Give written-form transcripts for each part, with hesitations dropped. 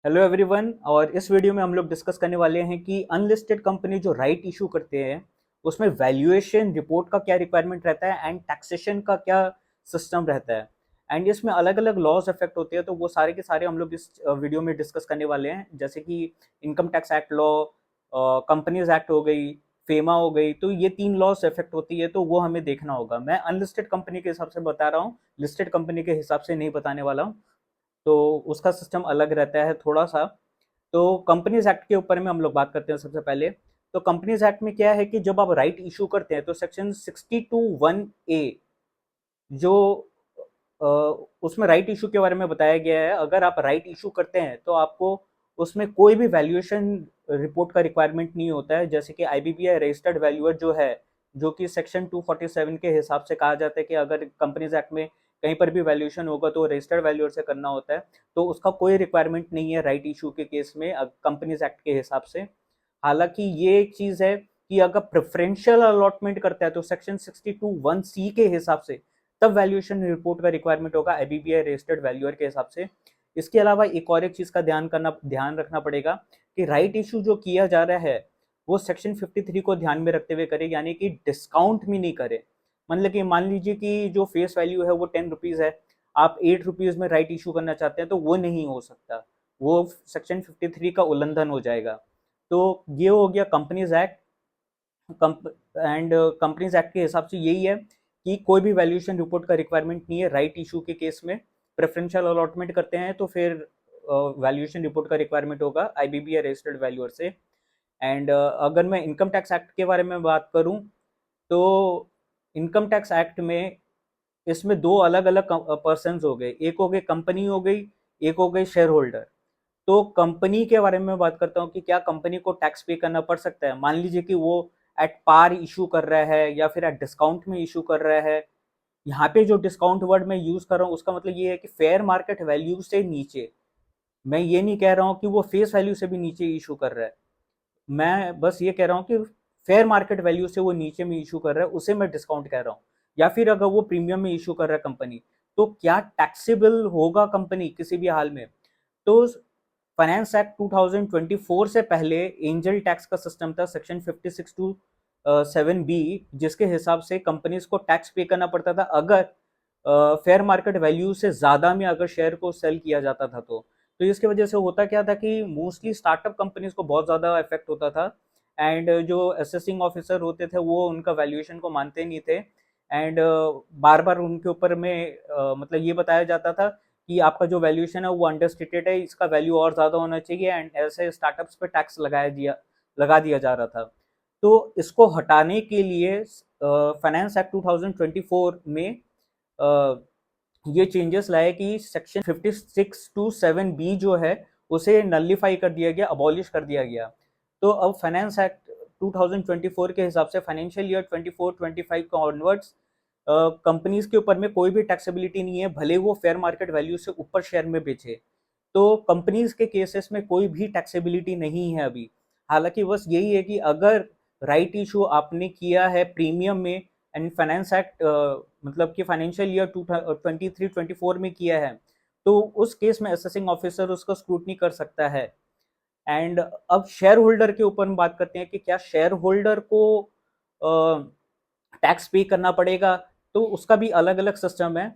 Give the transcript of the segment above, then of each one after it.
Hello everyone. और इस video में हम लोग डिस्कस करने वाले हैं कि अनलिस्टेड कंपनी जो राइट इशू करते हैं उसमें वैल्यूएशन रिपोर्ट का क्या रिक्वायरमेंट रहता है एंड टैक्सेशन का क्या सिस्टम रहता है एंड इसमें अलग अलग लॉज इफेक्ट होते हैं। तो वो सारे के सारे हम लोग इस वीडियो में डिस्कस करने वाले हैं, जैसे कि income tax act law, companies act हो गई, फेमा हो गई। तो ये तीन लॉज इफेक्ट होती है, तो वो हमें देखना होगा। मैं अनलिस्टेड कंपनी के हिसाब से बता रहा हूँ, लिस्टेड कंपनी के हिसाब से नहीं बताने वाला हूँ। तो उसका सिस्टम अलग रहता है थोड़ा सा। तो कंपनीज एक्ट के ऊपर में हम लोग बात करते हैं सबसे पहले। तो कंपनीज एक्ट में क्या है कि जब आप राइट इशू करते हैं तो सेक्शन 62(1)(a जो अ, उसमें राइट इशू के बारे में बताया गया है। अगर आप राइट इशू करते हैं तो आपको उसमें कोई भी वैल्यूएशन रिपोर्ट का रिक्वायरमेंट नहीं होता है, जैसे कि आईबीबीआई रजिस्टर्ड वैल्यूअर जो है, जो कि सेक्शन 247 के हिसाब से कहा जाता है कि अगर कंपनीज एक्ट में कहीं पर भी वैल्यूएशन होगा तो रजिस्टर्ड वैल्यूअर से करना होता है। तो उसका कोई रिक्वायरमेंट नहीं है राइट इशू के केस में कंपनीज एक्ट के हिसाब से। हालांकि ये एक चीज है कि अगर प्रेफरेंशियल अलॉटमेंट करता है तो सेक्शन 62(1)(c) के हिसाब से तब वैल्यूएशन रिपोर्ट का रिक्वायरमेंट होगा आईबीबीआई रजिस्टर्ड वैल्यूअर के हिसाब से। इसके अलावा एक और एक चीज का ध्यान रखना पड़ेगा कि राइट इशू जो किया जा रहा है वो सेक्शन 53 को ध्यान में रखते हुए करे, यानी कि डिस्काउंट में नहीं करे। मतलब कि मान लीजिए कि जो फेस वैल्यू है वो 10 रुपीज है, आप 8 रुपीज में राइट इशू करना चाहते हैं तो वो नहीं हो सकता, वो सेक्शन 53 का उल्लंघन हो जाएगा। तो ये हो गया companies act. And companies act के हिसाब से यही है कि कोई भी वैल्यूएशन रिपोर्ट का रिक्वायरमेंट नहीं है राइट इशू के केस में। प्रेफरेंशियल अलॉटमेंट करते हैं तो फिर वैल्यूएशन रिपोर्ट का रिक्वायरमेंट होगा आईबीबीआई रजिस्टर्ड वैल्यूअर से। एंड अगर मैं इनकम टैक्स एक्ट के बारे में बात करूं तो इनकम टैक्स एक्ट में इसमें दो अलग अलग पर्सन हो गए, एक हो गए कंपनी हो गई, एक हो गई शेयर होल्डर। तो कंपनी के बारे में बात करता हूँ कि क्या कंपनी को टैक्स पे करना पड़ सकता है। मान लीजिए कि वो एट पार इशू कर रहा है या फिर एट डिस्काउंट में इशू कर रहा है। यहाँ पे जो डिस्काउंट वर्ड मैं यूज कर रहा हूँ उसका मतलब ये है कि फेयर मार्केट वैल्यू से नीचे। मैं ये नहीं कह रहा हूँ कि वो फेस वैल्यू से भी नीचे इशू कर रहा है, मैं बस ये कह रहा हूँ कि फेयर मार्केट वैल्यू से वो नीचे में इशू कर रहा है, उसे मैं डिस्काउंट कह रहा हूँ। या फिर अगर वो प्रीमियम में इशू कर रहा है कंपनी, तो क्या टैक्सेबल होगा कंपनी किसी भी हाल में। तो फाइनेंस एक्ट 2024 से पहले एंजल टैक्स का सिस्टम था, सेक्शन 56 टू 7B, जिसके हिसाब से कंपनीज को टैक्स पे करना पड़ता था अगर फेयर मार्केट वैल्यू से ज़्यादा में अगर शेयर को सेल किया जाता था। तो इसकी वजह से होता क्या था कि मोस्टली स्टार्टअप कंपनीज को बहुत ज़्यादा इफेक्ट होता था। एंड जो असेसिंग ऑफिसर होते थे वो उनका वैल्यूएशन को मानते नहीं थे। एंड बार बार उनके ऊपर में मतलब ये बताया जाता था कि आपका जो वैल्यूएशन है वो अंडरस्टेटेड है, इसका वैल्यू और ज़्यादा होना चाहिए। एंड ऐसे स्टार्टअप्स पे टैक्स लगा दिया जा रहा था। तो इसको हटाने के लिए फाइनेंस एक्ट 2024 में अ, ये चेंजेस लाए कि सेक्शन 56 टू 7B जो है उसे नलिफाई कर दिया गया, अबॉलिश कर दिया गया। तो अब फाइनेंस एक्ट 2024 के हिसाब से फाइनेंशियल ईयर 24-25 का ऑनवर्ड्स कंपनीज के ऊपर में कोई भी टैक्सेबिलिटी नहीं है, भले वो फेयर मार्केट वैल्यू से ऊपर शेयर में बेचे। तो कंपनीज के केसेस में कोई भी टैक्सेबिलिटी नहीं है अभी। हालांकि बस यही है कि अगर राइट इशू आपने किया है प्रीमियम में एंड फाइनेंस एक्ट मतलब कि फाइनेंशियल ईयर 2023-24 में किया है, तो उस केस में असेसिंग ऑफिसर उसका स्क्रूटनी कर सकता है। एंड अब शेयर होल्डर के ऊपर हम बात करते हैं कि क्या शेयर होल्डर को टैक्स पे करना पड़ेगा। तो उसका भी अलग अलग सिस्टम है।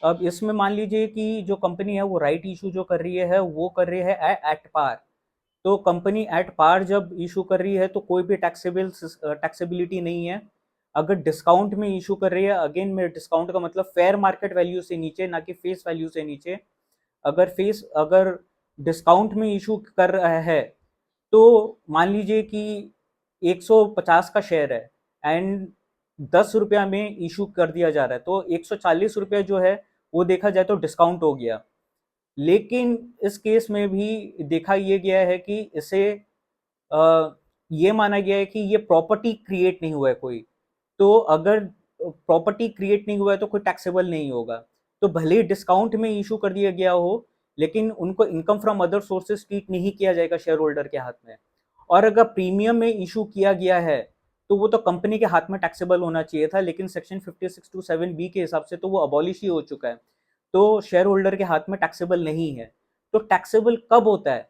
अब इसमें मान लीजिए कि जो कंपनी है वो राइट इशू जो कर रही है वो कर रही है एट पार। तो कंपनी एट पार जब इशू कर रही है तो कोई भी टैक्सेबिलिटी नहीं है। अगर डिस्काउंट में इशू कर रही है, अगेन में डिस्काउंट का मतलब फेयर मार्केट वैल्यू से नीचे, ना कि फेस वैल्यू से नीचे। अगर डिस्काउंट में इशू कर रहा है तो मान लीजिए कि 150 का शेयर है एंड 10 रुपया में इशू कर दिया जा रहा है, तो 140 रुपया जो है वो देखा जाए तो डिस्काउंट हो गया। लेकिन इस केस में भी देखा ये गया है कि इसे ये माना गया है कि ये प्रॉपर्टी क्रिएट नहीं हुआ है कोई। तो अगर प्रॉपर्टी क्रिएट नहीं हुआ है तो कोई टैक्सेबल नहीं होगा। तो भले ही डिस्काउंट में इशू कर दिया गया हो, लेकिन उनको income from other sources treat नहीं किया जाएगा शेयर होल्डर के हाथ में। और अगर प्रीमियम में इशू किया गया है तो वो तो कंपनी के हाथ में टैक्सेबल होना चाहिए था, लेकिन सेक्शन 56 टू 7B के हिसाब से तो वो अबॉलिश ही हो चुका है। तो शेयर होल्डर के हाथ में टैक्सेबल नहीं है। तो टैक्सेबल कब होता है?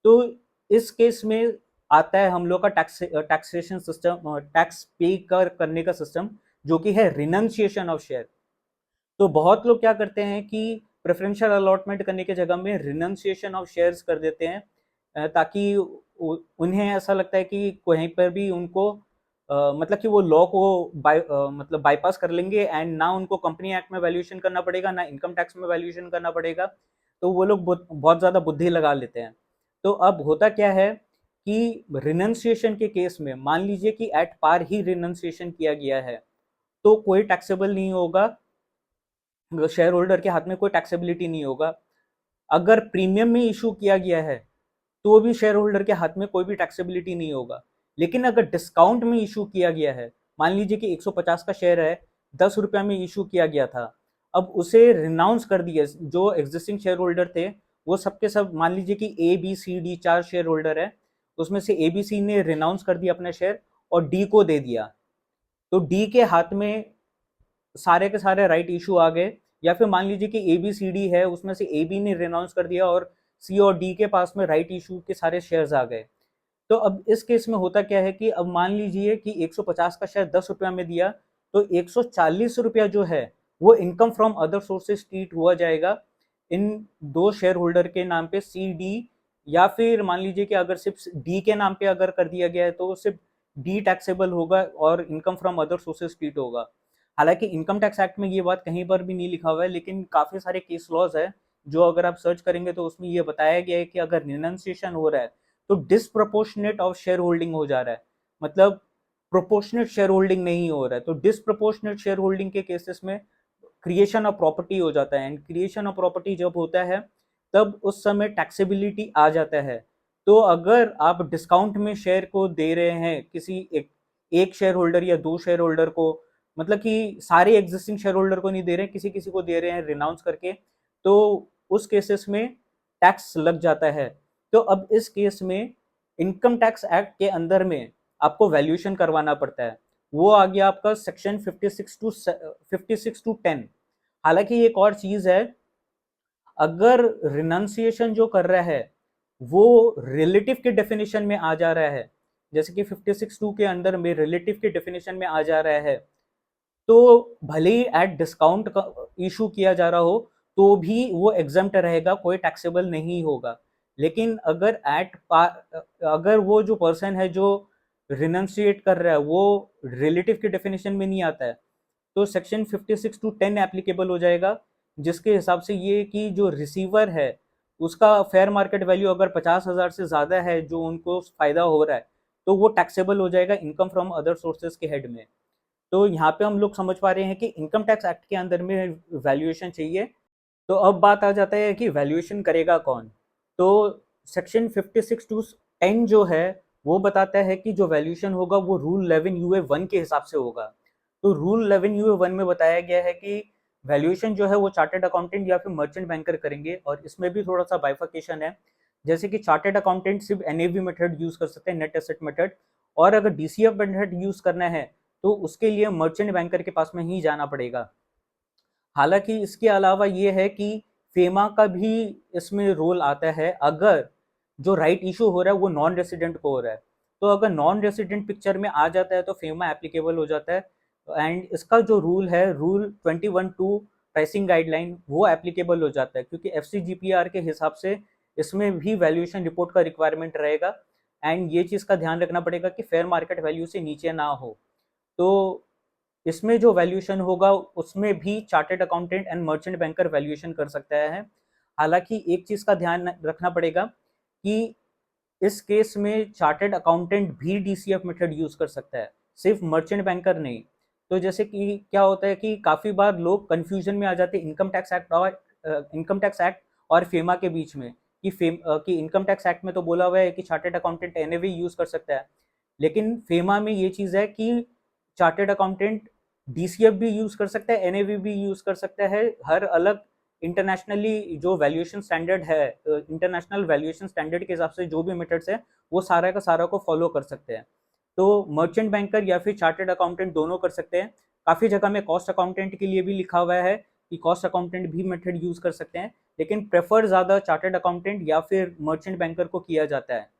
तो इस केस में आता है हम लोग का टैक्सेशन सिस्टम, टैक्स पे करने का सिस्टम, जो कि है रिनंसिएशन ऑफ शेयर। तो बहुत लोग क्या करते हैं कि प्रेफरेंशियल अलॉटमेंट करने की जगह में रिनंसिएशन ऑफ शेयर्स कर देते हैं, ताकि उन्हें ऐसा लगता है कि कहीं पर भी उनको मतलब कि वो लॉ को मतलब बाईपास कर लेंगे, एंड ना उनको कंपनी एक्ट में वैल्यूएशन करना पड़ेगा, ना इनकम टैक्स में वैल्यूएशन करना पड़ेगा। तो वो लोग बहुत ज़्यादा बुद्धि लगा लेते हैं। तो अब होता क्या है कि रिनंसिएशन के केस में मान लीजिए कि एट पार ही रिनंसिएशन किया गया है, तो कोई टैक्सेबल नहीं होगा, शेयर होल्डर के हाथ में कोई टैक्सेबिलिटी नहीं होगा। अगर प्रीमियम में इशू किया गया है तो भी शेयर होल्डर के हाथ में कोई भी टैक्सेबिलिटी नहीं होगा। लेकिन अगर डिस्काउंट में इशू किया गया है, मान लीजिए कि 150 का शेयर है, 10 रुपया में इशू किया गया था, अब उसे रिनाउंस कर दिया, जो एग्जिस्टिंग शेयर होल्डर थे वो सबके सब, मान लीजिए कि A B C D 4 shareholder है, उसमें से ए बी सी ने रिनाउंस कर दिया अपना शेयर और डी को दे दिया, तो डी के हाथ में सारे के सारे राइट इशू आ गए। या फिर मान लीजिए कि ए बी सी डी है, उसमें से ए बी ने रिनाउंस कर दिया और सी और डी के पास में राइट इशू के सारे शेयर्स आ गए। तो अब इस केस में होता क्या है कि अब मान लीजिए कि 150 का शेयर 10 रुपया में दिया, तो 140 रुपया जो है वो income from other sources treat हुआ जाएगा इन दो शेयर होल्डर के नाम पे, सी डी, या फिर मान लीजिए कि अगर सिर्फ डी के नाम पे अगर कर दिया गया है तो सिर्फ डी टैक्सेबल होगा और income from other sources treat होगा। हालांकि इनकम टैक्स एक्ट में ये बात कहीं पर भी नहीं लिखा हुआ है, लेकिन काफी सारे केस लॉज है जो अगर आप सर्च करेंगे तो उसमें ये बताया गया है कि अगर रिनंसिएशन हो रहा है तो डिसप्रोपोर्शनेट ऑफ शेयर होल्डिंग हो जा रहा है, मतलब प्रोपोर्शनेट शेयर होल्डिंग नहीं हो रहा है। तो डिसप्रोपोर्शनेट शेयर होल्डिंग के केसेस में क्रिएशन ऑफ प्रॉपर्टी हो जाता है, एंड क्रिएशन ऑफ प्रॉपर्टी जब होता है तब उस समय टैक्सेबिलिटी आ जाता है। तो अगर आप डिस्काउंट में शेयर को दे रहे हैं किसी एक शेयर होल्डर या दो शेयर होल्डर को, मतलब कि सारे एग्जिस्टिंग शेयर होल्डर को नहीं दे रहे हैं, किसी किसी को दे रहे हैं रिनाउंस करके, तो उस केसेस में टैक्स लग जाता है। तो अब इस केस में इनकम टैक्स एक्ट के अंदर में आपको वैल्यूएशन करवाना पड़ता है। वो आ गया आपका सेक्शन 56 टू 10। हालांकि एक और चीज है, अगर रिनंसिएशन जो कर रहा है वो रिलेटिव के डेफिनेशन में आ जा रहा है, जैसे कि 56(2) के अंदर में रिलेटिव के डेफिनेशन में आ जा रहा है, तो भले ही एट डिस्काउंट का इशू किया जा रहा हो तो भी वो एग्जम्प्ट रहेगा, कोई टैक्सेबल नहीं होगा। लेकिन अगर अगर वो जो पर्सन है जो रिनंसिएट कर रहा है वो रिलेटिव के डेफिनेशन में नहीं आता है, तो सेक्शन 56(2)(10) एप्लीकेबल हो जाएगा, जिसके हिसाब से ये कि जो रिसीवर है उसका फेयर मार्केट वैल्यू अगर 50,000 से ज़्यादा है जो उनको फ़ायदा हो रहा है, तो वो टैक्सेबल हो जाएगा इनकम फ्रॉम अदर सोर्सेज के हेड में। तो यहाँ पे हम लोग समझ पा रहे हैं कि इनकम टैक्स एक्ट के अंदर में वैल्यूएशन चाहिए। तो अब बात आ जाता है कि वैल्यूएशन करेगा कौन। तो सेक्शन 56(2)(10) जो है वो बताता है कि जो वैल्यूएशन होगा वो रूल 11 यूए 1 के हिसाब से होगा। तो रूल 11 यूए 1 में बताया गया है कि वैल्यूएशन जो है वो चार्टर्ड अकाउंटेंट या फिर मर्चेंट बैंकर करेंगे, और इसमें भी थोड़ा सा बाइफर्केशन है। जैसे कि चार्टर्ड अकाउंटेंट सिर्फ एनएवी मेथड यूज कर सकते हैं, नेट एसेट मेथड, और अगर डीसीएफ मेथड यूज करना है तो उसके लिए मर्चेंट बैंकर के पास में ही जाना पड़ेगा। हालांकि इसके अलावा ये है कि फेमा का भी इसमें रोल आता है, अगर जो राइट इशू हो रहा है वो नॉन रेसिडेंट को हो रहा है। तो अगर नॉन रेसिडेंट पिक्चर में आ जाता है तो फेमा एप्लीकेबल हो जाता है, एंड इसका जो रूल है रूल 21(2) प्राइसिंग गाइडलाइन वो एप्लीकेबल हो जाता है, क्योंकि एफसीजीपीआर के हिसाब से इसमें भी वैल्यूएशन रिपोर्ट का रिक्वायरमेंट रहेगा, एंड ये चीज़ का ध्यान रखना पड़ेगा कि फेयर मार्केट वैल्यू से नीचे ना हो। तो इसमें जो वैल्यूएशन होगा उसमें भी chartered accountant and merchant banker valuation कर सकता है। हालांकि एक चीज़ का ध्यान रखना पड़ेगा कि इस केस में चार्टर्ड अकाउंटेंट भी डीसीएफ मेथड यूज कर सकता है, सिर्फ मर्चेंट बैंकर नहीं। तो जैसे कि क्या होता है कि काफ़ी बार लोग कंफ्यूजन में आ जाते हैं इनकम टैक्स एक्ट और फेमा के बीच में, कि इनकम टैक्स एक्ट में तो बोला हुआ है कि चार्टर्ड अकाउंटेंट एनएवी यूज कर सकता है, लेकिन फेमा में ये चीज़ है कि चार्टर्ड अकाउंटेंट डीसीएफ भी यूज कर सकता है, एनएवी भी यूज कर सकता है। हर अलग इंटरनेशनली जो वैल्यूएशन स्टैंडर्ड है, इंटरनेशनल वैल्यूएशन स्टैंडर्ड के हिसाब से जो भी मेथड्स है वो सारा का सारा को फॉलो कर सकते हैं। तो मर्चेंट बैंकर या फिर चार्टर्ड अकाउंटेंट दोनों कर सकते हैं। काफ़ी जगह में कॉस्ट अकाउंटेंट के लिए भी लिखा हुआ है कि कॉस्ट अकाउंटेंट भी मेथड यूज कर सकते हैं, लेकिन प्रेफर ज़्यादा चार्टर्ड अकाउंटेंट या फिर मर्चेंट बैंकर को किया जाता है।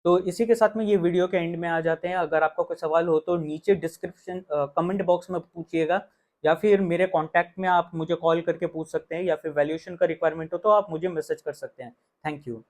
तो इसी के साथ में ये वीडियो के एंड में आ जाते हैं। अगर आपका कोई सवाल हो तो नीचे डिस्क्रिप्शन कमेंट बॉक्स में पूछिएगा, या फिर मेरे कॉन्टैक्ट में आप मुझे कॉल करके पूछ सकते हैं, या फिर वैल्यूएशन का रिक्वायरमेंट हो तो आप मुझे मैसेज कर सकते हैं। Thank you.